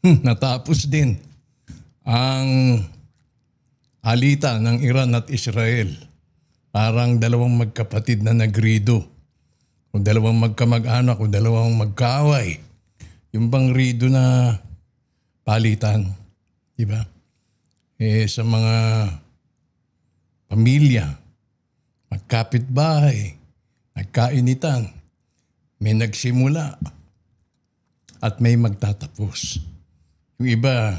natapos din ang alitan ng Iran at Israel. Parang dalawang magkapatid na nagrido. O dalawang magkamag-anak o dalawang magkaaway. Yung bang rido na palitan. Diba? Sa mga pamilya, magkapitbahay, nagkainitan, may nagsimula at may magtatapos. Yung iba,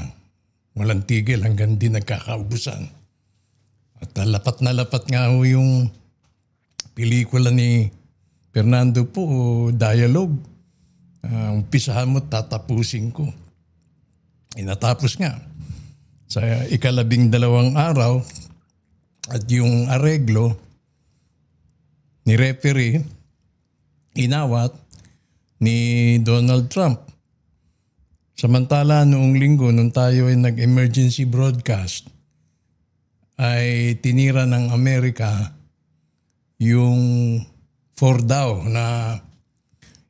walang tigil hanggang di nagkakaubusan. At lapat na lapat nga ho yung pelikula ni Fernando Po, Dialogue. Umpisahan mo, tatapusin ko. Natapos nga. Sa 12 araw at yung areglo ni referee, inawat ni Donald Trump. Samantala noong linggo, nung tayo ay nag-emergency broadcast, ay tinira ng Amerika yung Fordow na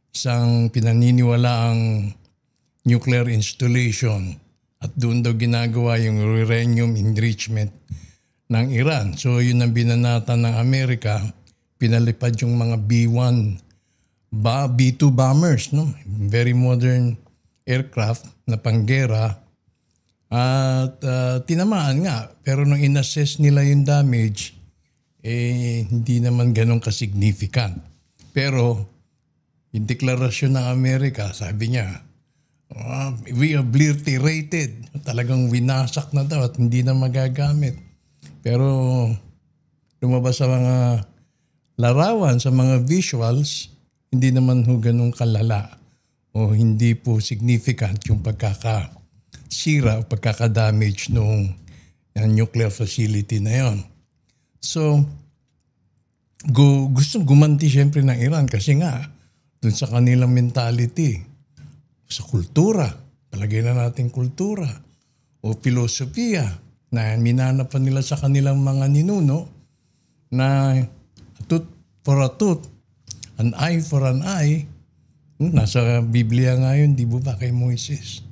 isang pinaniniwalaang nuclear installation at doon daw ginagawa yung uranium enrichment ng Iran. So yun ang binanata ng Amerika, pinalipad yung mga B2 bombers, no? Very modern aircraft na panggera at tinamaan nga. Pero nung inassess nila yung damage, hindi naman ganun ka-significant. Pero yung deklarasyon ng Amerika, sabi niya, we obliterated. Talagang winasak na daw at hindi na magagamit. Pero lumabas sa mga larawan, sa mga visuals, hindi naman ho ganun kalala o hindi po significant yung pagkakasira o pagkakadamage nung nuclear facility na yon. So, gusto gumanti siyempre ng Iran kasi nga dun sa kanilang mentality, sa kultura, palagay na natin kultura o filosofiya na minana pa nila sa kanilang mga ninuno na tooth for a tooth, an eye for an eye. Nasa Biblia nga yun, di ba kay Moises?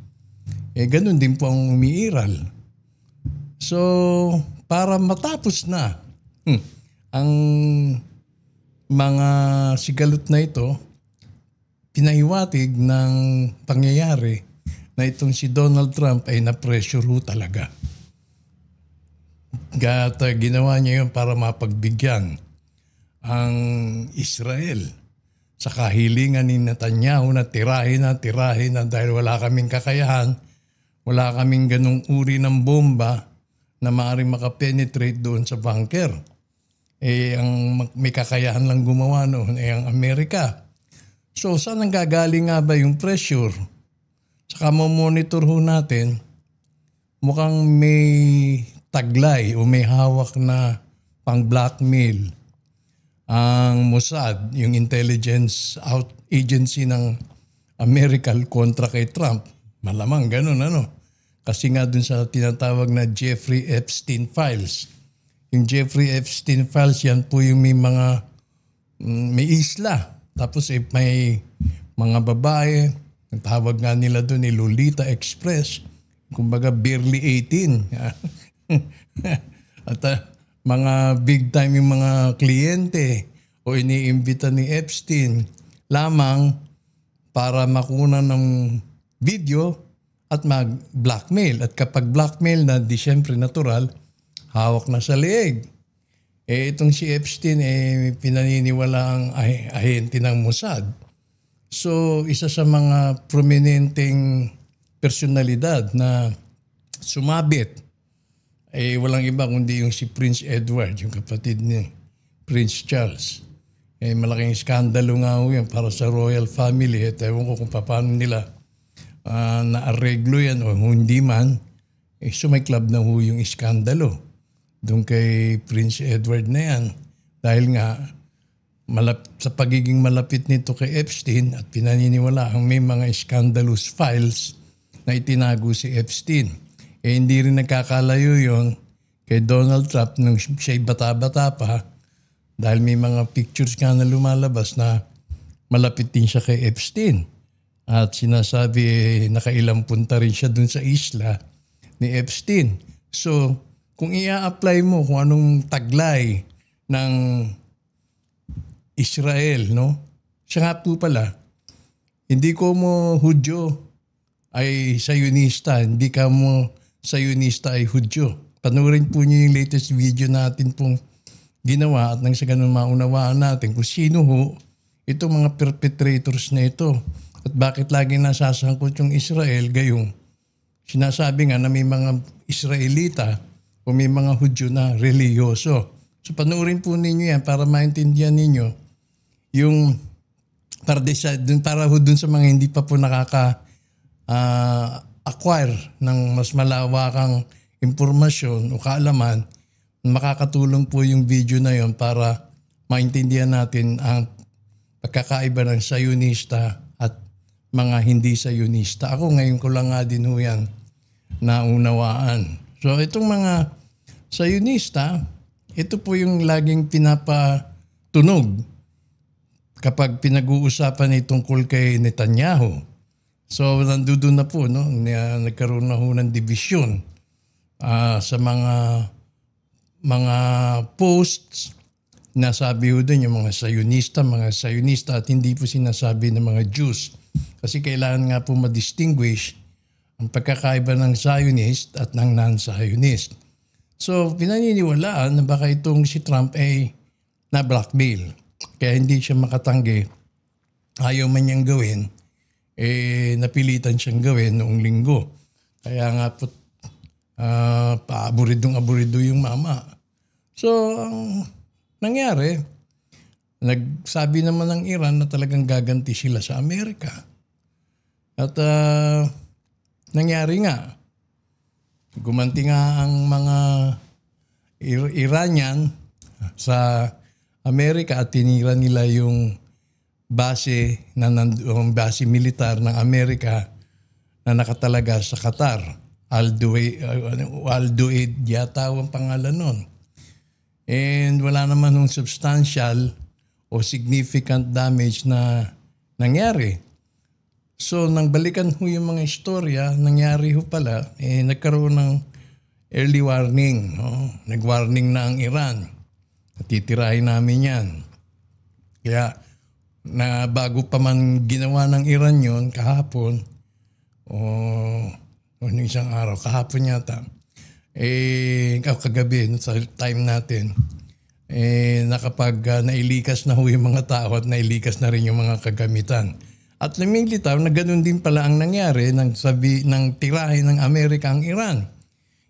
Ganun din po ang umiiral. So, para matapos na ang mga sigalot na ito, pinahiwatig ng pangyayari na itong si Donald Trump ay na-pressure ho talaga. At ginawa niya yun para mapagbigyan ang Israel sa kahilingan ni Netanyahu na tirahin na dahil wala kaming kakayahan, wala kaming ganung uri ng bomba na maaaring makapenetrate doon sa bunker. Ang may kakayahan lang gumawa noon ay ang Amerika. So saan ang gagaling nga ba yung pressure? Saka monitor ho natin, mukhang may taglay o may hawak na pang-blackmail ang Mossad, yung intelligence agency ng Amerika kontra kay Trump. Malamang ganun Kasi nga dun sa tinatawag na Jeffrey Epstein Files. Yung Jeffrey Epstein Files, yan po yung may isla. Tapos may mga babae, ang tawag nga nila doon ni Lolita Express. Kumbaga barely 18. At mga big time yung mga kliyente o iniimbita ni Epstein lamang para makunan ng video at mag-blackmail. At kapag blackmail na, di syempre natural, hawak na sa leeg. Itong si Epstein, pinaniniwala ang ahente ng Mossad. So, isa sa mga prominenteng personalidad na sumabit, walang iba kundi yung si Prince Edward, yung kapatid ni Prince Charles. Malaking skandalo nga ho yan para sa royal family. Ewan ko kung paano nila na-areglo yan o hindi man. Sumiklab na ho yung iskandalo doon kay Prince Edward na yan. Dahil nga, sa pagiging malapit nito kay Epstein at pinaniniwala ang may mga scandalous files na itinago si Epstein. Hindi rin nagkakalayo yon kay Donald Trump nung siya'y bata-bata pa dahil may mga pictures nga na lumalabas na malapit din siya kay Epstein. At sinasabi nakailang punta rin siya dun sa isla ni Epstein. So kung i-apply mo kung anong taglay ng Israel, no? Siya nga po pala, hindi ko mo Hudyo ay Zionista, hindi ka mo Zionista ay Hudyo. Panoorin po niyo yung latest video natin pong ginawa at nang sa ganun maunawaan natin kung sino ho itong mga perpetrators na ito at bakit lagi nasasangkot yung Israel gayong sinasabi nga na may mga Israelita o may mga Hudyo na reliyoso. So panoorin po ninyo yan para maintindihan ninyo yung para dun sa mga hindi pa po acquire ng mas malawakang impormasyon o kaalaman, makakatulong po yung video na yon para maintindihan natin ang pagkakaiba ng Zionista at mga hindi Zionista. Ako ngayon ko lang nga din ho yan naunawaan. So itong mga Zionista, ito po yung laging pinapatunog kapag pinag-uusapan tungkol kay Netanyahu. So nandoon na po, no? Nagkaroon na ho ng division sa mga posts na sabi ho din yung mga Zionista at hindi po sinasabi ng mga Jews. Kasi kailangan nga po ma-distinguish ang pagkakaiba ng Zionist at ng non-Zionist. So pinaniniwalaan na baka itong si Trump ay na-blackmail. Kaya hindi siya makatanggi. Ayaw man niyang gawin, napilitan siyang gawin noong linggo. Kaya nga po, aburido yung mama. So, ang nangyari, nagsabi naman ng Iran na talagang gaganti sila sa Amerika. At nangyari nga, gumanti nga ang mga Iranian sa Amerika at tinira nila yung base militar ng Amerika na nakatalaga sa Qatar. Al-Duaid yata ang pangalan nun. And wala naman ng substantial o significant damage na nangyari. So nang balikan ho yung mga istorya, nangyari ho pala, nagkaroon ng early warning. No? Nag-warning na ang Iran. Titirahin namin yan. Kaya na bago pa man ginawa ng Iran yon kahapon o nung isang araw, kahapon yata, kagabi sa time natin, nailikas na ho yung mga tao at nailikas na rin yung mga kagamitan. At lumilitaw na ganun din pala ang nangyari ng tirahin ng Amerika ang Iran.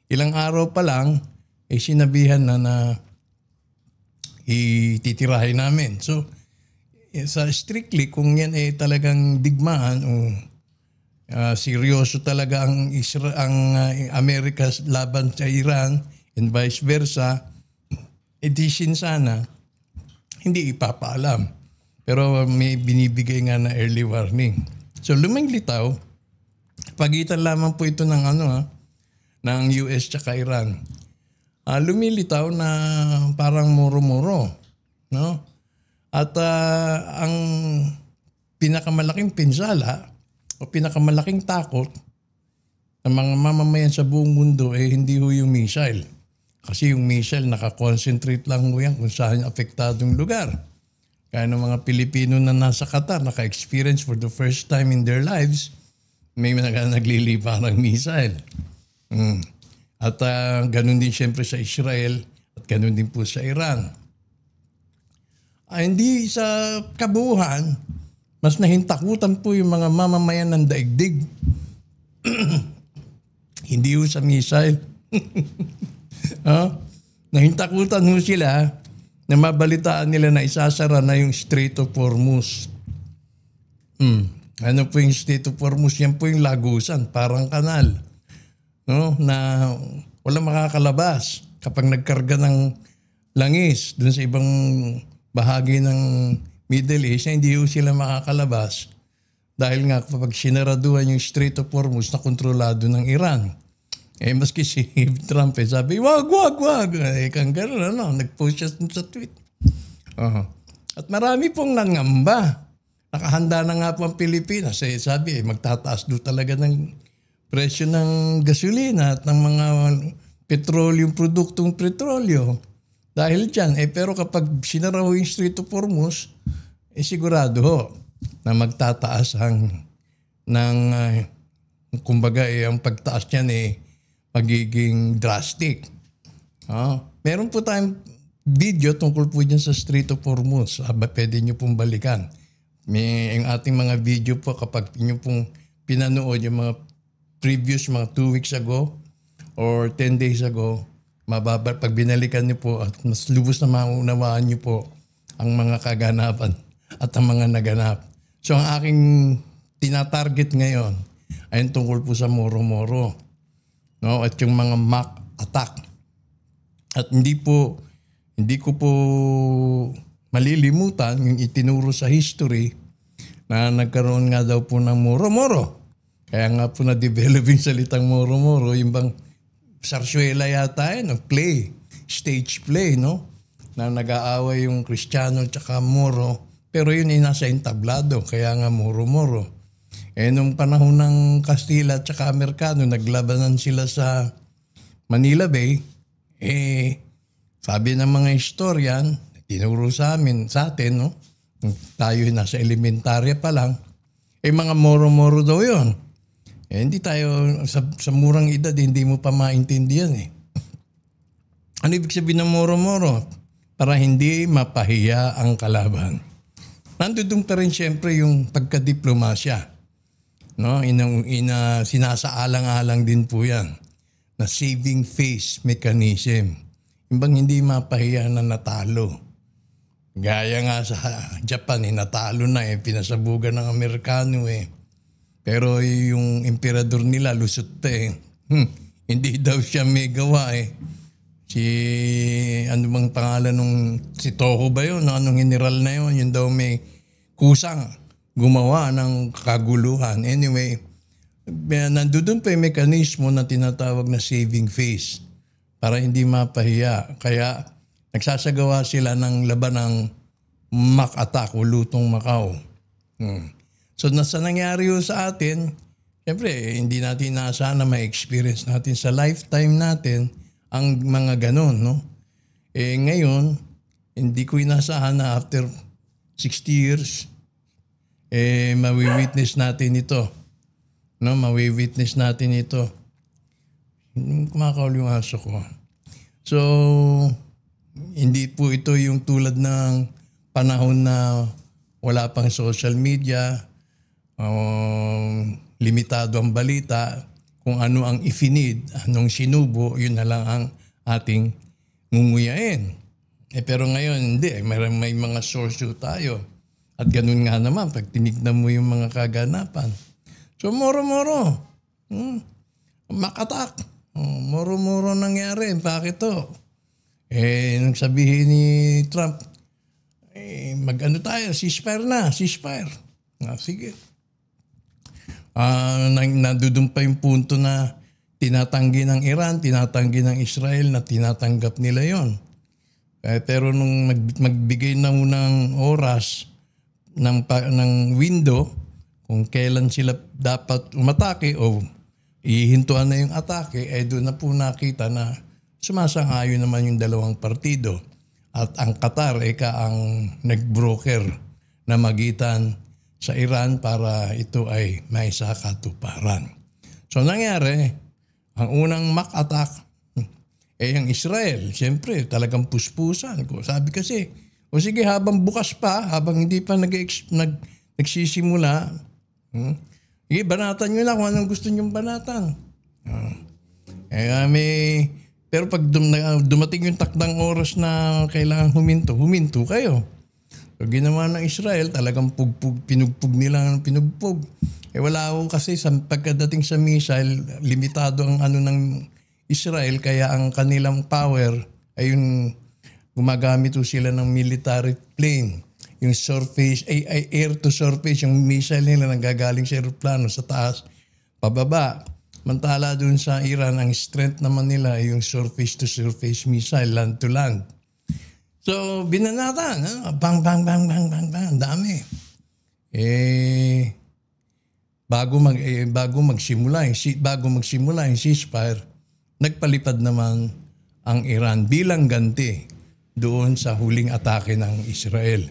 Ilang araw pa lang, sinabihan na ititirahin namin. So, sa strictly, kung yan ay talagang digmaan o seryoso talaga ang Amerika laban sa Iran and vice versa, edition sana, hindi ipapaalam. Pero may binibigay nga na early warning. So, luminglitaw, pagitan lamang po ito ng ng US tsaka Iran. Lumilitaw na parang muro-muro, no? At ang pinakamalaking pinsala o pinakamalaking takot ng mga mamamayan sa buong mundo hindi ho yung missile. Kasi yung missile nakakonsentrate lang ho yan kung saan apektadong lugar. Kaya ng mga Pilipino na nasa Qatar, naka-experience for the first time in their lives, may naglilipa ng missile. At ganun din siyempre sa Israel at ganun din po sa Iran. Hindi sa kabuuan, mas nahintakutan po yung mga mamamayan ng daigdig. Hindi ho sa missile. Nahintakutan ho sila na mabalitaan nila na isasara na yung Strait of Hormuz. Ano po yung Strait of Hormuz? Yan po yung lagusan, parang kanal. No, na walang makakalabas kapag nagkarga ng langis dun sa ibang bahagi ng Middle East, hindi ho sila makakalabas dahil nga kapag sinaraduhan yung Strait of Hormuz na kontrolado ng Iran. Maski si Trump sabi, wag. Kang gano'n, nag-post siya sa tweet. At marami pong nangamba nakahanda na nga po ang Pilipinas. Sabi, magtataas do talaga ng presyo ng gasolina at ng mga produktong petrolyo. Dahil dyan, pero kapag sinara ho yung Strait of Hormuz, sigurado ho na magtataas kumbaga ang pagtaas niyan magiging drastic. Meron po tayong video tungkol po dyan sa Strait of Hormuz. Pwede nyo pong balikan. Yung ating mga video po kapag nyo pong pinanood yung mga previous mga 2 weeks ago or 10 days ago, pag binalikan niyo po at mas lubos na maunawaan niyo po ang mga kaganapan at ang mga naganap. So ang aking tinatarget ngayon ay tungkol po sa Moro-Moro. No? At yung mga mock attack. At hindi ko po malilimutan yung itinuro sa history na nagkaroon nga daw po ng Moro-Moro. Kaya nga po na-develop yung salitang Moro-Moro, yung bang sarsuela yata stage play, no? Na nag-aaway yung Kristiyano at Moro, pero yun ay nasa entablado, kaya nga Moro-Moro. Nung panahon ng Kastila at Amerikano, naglabanan sila sa Manila Bay, sabi ng mga historian, tinuro sa atin, no? Tayo nasa elementarya pa lang, mga Moro-Moro daw yun. Hindi tayo, sa murang edad, hindi mo pa maintindihan Ano ibig sabihin ng Moro-Moro? Para hindi mapahiya ang kalaban. Nandun pa rin siyempre yung pagkadiplomasya. No? Sinasaalang-alang din po yan na saving face mechanism. Yung bang hindi mapahiya na natalo. Gaya nga sa Japan, natalo na pinasabugan ng Amerikano Pero yung emperador nila, lusot hindi daw siya may gawa ano bang pangalan si Toho ba yun? Anong general na yun? Yun daw may kusang gumawa ng kaguluhan. Anyway, nandun pa yung mekanismo na tinatawag na saving face para hindi mapahiya. Kaya nagsasagawa sila ng laban ng mock attack o lutong Macau. So nasa nangyari sa atin, siyempre hindi natin naasahan na ma-experience natin sa lifetime natin ang mga ganon. No? Ngayon, hindi ko inasahan na after 60 years, mawi-witness natin ito. No? Mawi-witness natin ito. Kumakaul yung aso ko. So, hindi po ito yung tulad ng panahon na wala pang social media, limitado ang balita, kung ano ang ifinid, anong sinubo, yun na lang ang ating ngunguyain. Pero ngayon, hindi. May mga source tayo. At ganun nga naman, pag tinignan mo yung mga kaganapan. So, Moro-Moro. Makatak. Moro-Moro nangyari. Bakit to? Nung sabihin ni Trump, mag-ano tayo, ceasefire na, ceasefire. Sige. Nandudun pa yung punto na tinatanggi ng Iran, tinatanggi ng Israel na tinatanggap nila yon. Pero nung magbigay na unang oras ng window kung kailan sila dapat umatake o ihintuan na yung atake, doon na po nakita na sumasang-ayon naman yung dalawang partido. At ang Qatar, ang nag-broker na magitan sa Iran para ito ay may sakatuparan. So nangyari, ang unang mock attack, ang Israel, siyempre talagang puspusan ko. Sabi kasi, sige habang bukas pa, habang hindi pa nagsisimula, banatan nyo na kung anong gusto nyong banatan. Pero pag dumating yung takdang oras na kailangan huminto kayo. So, ginawa ng Israel, talagang pinugpug nila ng pinugpug. Wala ako kasi pagkadating sa missile, limitado ang ng Israel, kaya ang kanilang power ay yung gumagamit sila ng military plane. Yung surface, air to surface, yung missile nila nanggagaling sa aeroplano sa taas, pababa. Mantala dun sa Iran, ang strength naman nila ay yung surface to surface missile, land to land. So, binanatan. Bang, bang, bang, bang, bang, bang. Ang dami. eh bago magsimula yung ceasefire, nagpalipad naman ang Iran bilang ganti doon sa huling atake ng Israel.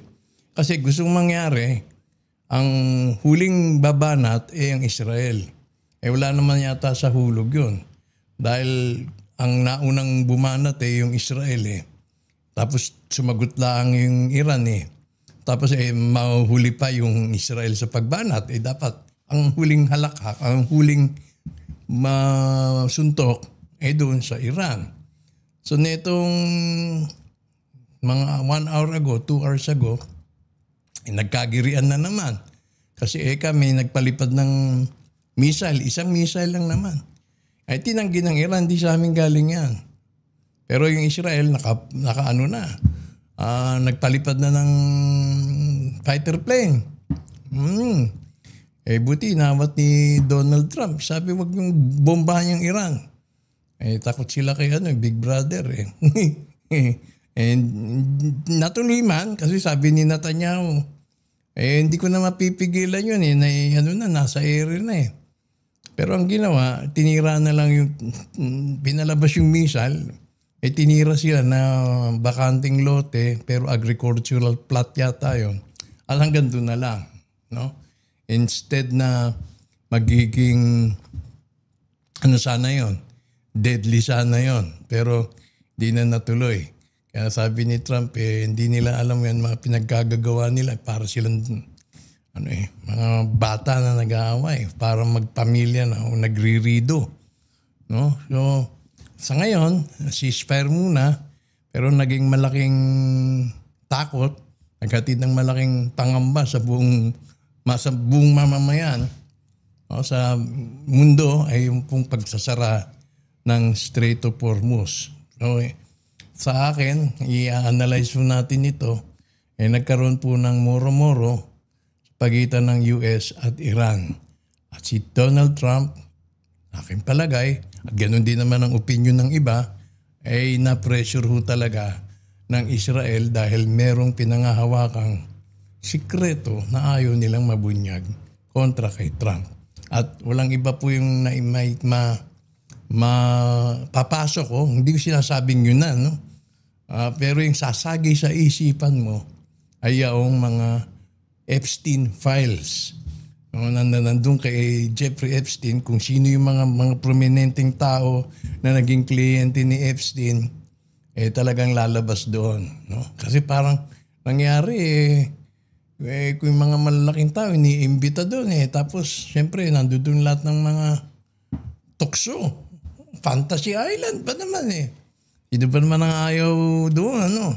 Kasi gustong mangyari, ang huling babanat ang Israel. Wala naman yata sa hulog yun. Dahil ang naunang bumanat yung Israel Tapos sumagot lang yung Iran Tapos mahuhuli pa yung Israel sa pagbanat. Dapat ang huling halakhak, ang huling masuntok doon sa Iran. So netong mga 1 hour ago, 2 hours ago, nagkagirian na naman. Kasi kami nagpalipad ng missile, isang missile lang naman. Ay tinanggi ng Iran, di sa amin galing yan. Pero yung Israel, nakaano na. Nagpalipad na ng fighter plane. Buti inawat ni Donald Trump. Sabi wag yung bombahan yung Iran. Takot sila kay Big Brother And natuloy man kasi sabi ni Netanyahu, hindi ko na mapipigilan yun nasa area na Pero ang ginawa, tinira na lang yung, pinalabas yung missile, tinira sila na bakanting lote pero agricultural plot yata yun. At hanggang doon na lang, no? Instead na magiging sana yon, deadly sana yon, pero di na natuloy. Kaya sabi ni Trump hindi nila alam yan mga pinaggagawa nila para silang mga bata na nag-aaway para magpamilya na o nagrirido, no? So sa ngayon, ceasefire muna, pero naging malaking takot, naghatid ng malaking pangamba sa buong mamamayan sa mundo ay yung pong pagsasara ng Strait of Hormuz. So, sa akin, i-analyze po natin ito, nagkaroon po ng moro-moro sa pagitan ng US at Iran. At si Donald Trump, aking palagay, at ganoon din naman ang opinion ng iba, ay na-pressure ho talaga ng Israel dahil merong pinangahawakang sikreto na ayaw nilang mabunyag kontra kay Trump. At walang iba po yung mapapasok hindi ko sinasabing yun na, no? Pero yung sasagi sa isipan mo ay yung mga Epstein files. Nandun kay Jeffrey Epstein kung sino yung mga prominenteng tao na naging kliyente ni Epstein, talagang lalabas doon, no? Kasi parang nangyari kung yung mga malalaking tao iniimbita doon tapos syempre nandoon lahat ng mga tukso. Fantasy Island pa naman Sino ba naman ang ayaw doon,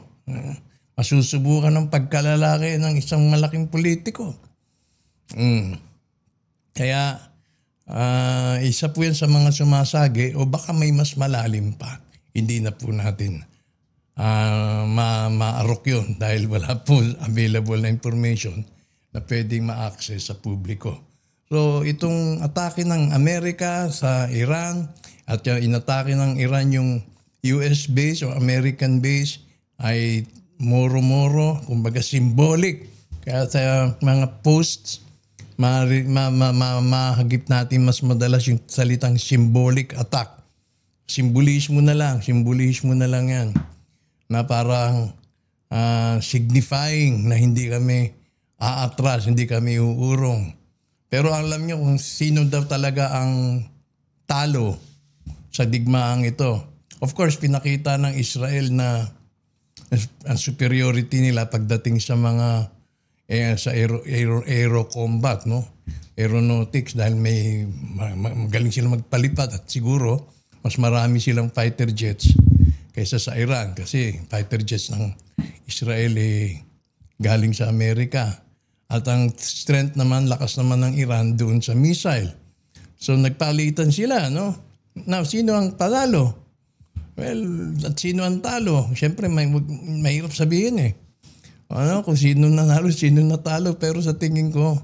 masusubukan ng pagkalalaki ng isang malaking politiko. Kaya isa po yan sa mga sumasagi o baka may mas malalim pa. Hindi na po natin maarok yun dahil wala po available na information na pwedeng ma-access sa publiko. So itong atake ng Amerika sa Iran at yung inatake ng Iran yung US base o American base ay moro-moro, kumbaga symbolic. Kaya sa mga posts, mahagip natin mas madalas yung salitang symbolic attack. Simbolismo na lang yan. Na parang signifying na hindi kami aatras, hindi kami uurong. Pero alam niyo kung sino daw talaga ang talo sa digmaang ito. Of course, pinakita ng Israel na ang superiority nila pagdating sa mga sa aero combat, no? Aeronautics dahil magaling silang magpalipad at siguro mas marami silang fighter jets kaysa sa Iran kasi fighter jets ng Israel galing sa Amerika. At ang strength naman, lakas naman ng Iran doon sa missile. So nagpalitan sila, no? Now, sino ang panalo? Well, at sino ang talo? Siyempre, mahirap sabihin kung sino nanalo, sino natalo. Pero sa tingin ko,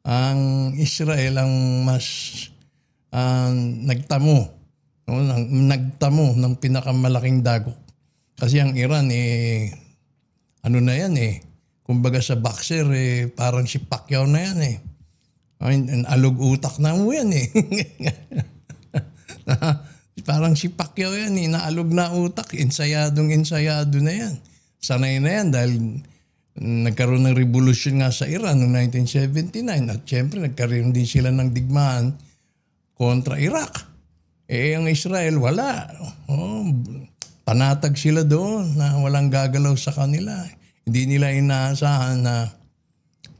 ang Israel ang mas nagtamo. No? Nagtamo ng pinakamalaking dagok. Kasi ang Iran, ano na yan kumbaga sa boxer, parang si Pacquiao na yan eh. Ay, alog utak na mo yan eh. Parang si Pacquiao yan eh, naalog na utak, ensayado na yan. Sanay na yan dahil nagkaroon ng revolution nga sa Iran noong 1979 at syempre nagkaroon din sila ng digmaan kontra Iraq. Ang Israel wala. Panatag sila doon na walang gagalaw sa kanila. Hindi nila inaasahan na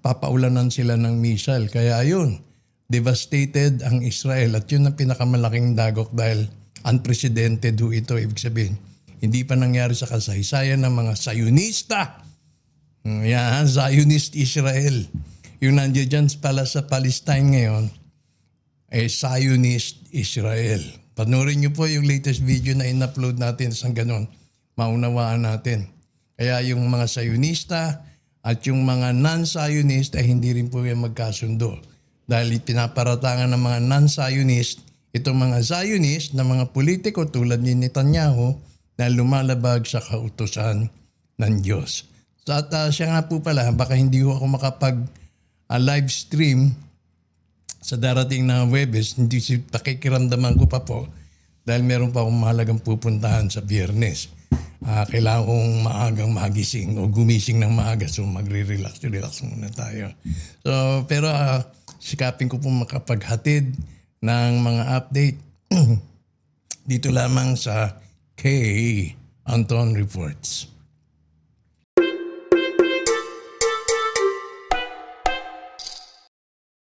papaulanan sila ng missile. Kaya yun, devastated ang Israel at yun ang pinakamalaking dagok dahil unprecedented ho ito. Ibig sabihin, hindi pa nangyari sa kasaysayan ng mga Zionista. Yan, Zionist Israel. Yung nandiyan dyan pala sa Palestine ngayon, Zionist Israel. Panoorin niyo po yung latest video na in-upload natin sa ganun. Maunawaan natin. Kaya yung mga Zionista at yung mga non-Zionist ay hindi rin po yung magkasundo. Dahil pinaparatangan ng mga non-Zionist, itong mga Zionist na mga politiko tulad ni Netanyahu na lumalabag sa kautusan ng Diyos. At siya nga po pala, baka hindi ko ako makapag-live stream sa darating na Huwebes, hindi pakikiramdaman ko pa po dahil meron pa akong mahalagang pupuntahan sa Biyernes. Kailangan kong maagang magising o gumising ng maaga so magre-relax muna tayo. So, pero sikapin ko po makapaghatid ng mga update dito lamang sa K. Anton Reports.